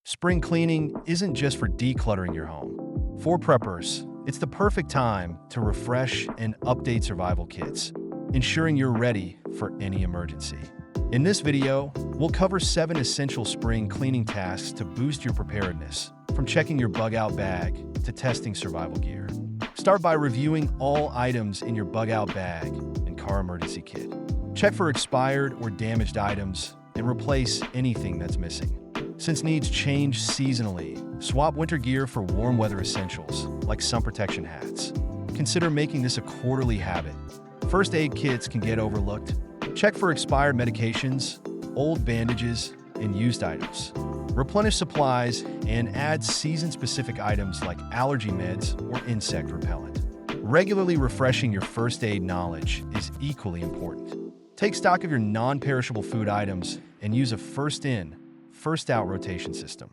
Spring cleaning isn't just for decluttering your home. For preppers, it's the perfect time to refresh and update survival kits, ensuring you're ready for any emergency. In this video, we'll cover 7 essential spring cleaning tasks to boost your preparedness, from checking your bug-out bag to testing survival gear. Start by reviewing all items in your bug-out bag and car emergency kit. Check for expired or damaged items and replace anything that's missing. Since needs change seasonally, swap winter gear for warm weather essentials, like sun protection hats. Consider making this a quarterly habit. First aid kits can get overlooked. Check for expired medications, old bandages, and used items. Replenish supplies and add season-specific items like allergy meds or insect repellent. Regularly refreshing your first aid knowledge is equally important. Take stock of your non-perishable food items and use a first-in, first-out rotation system.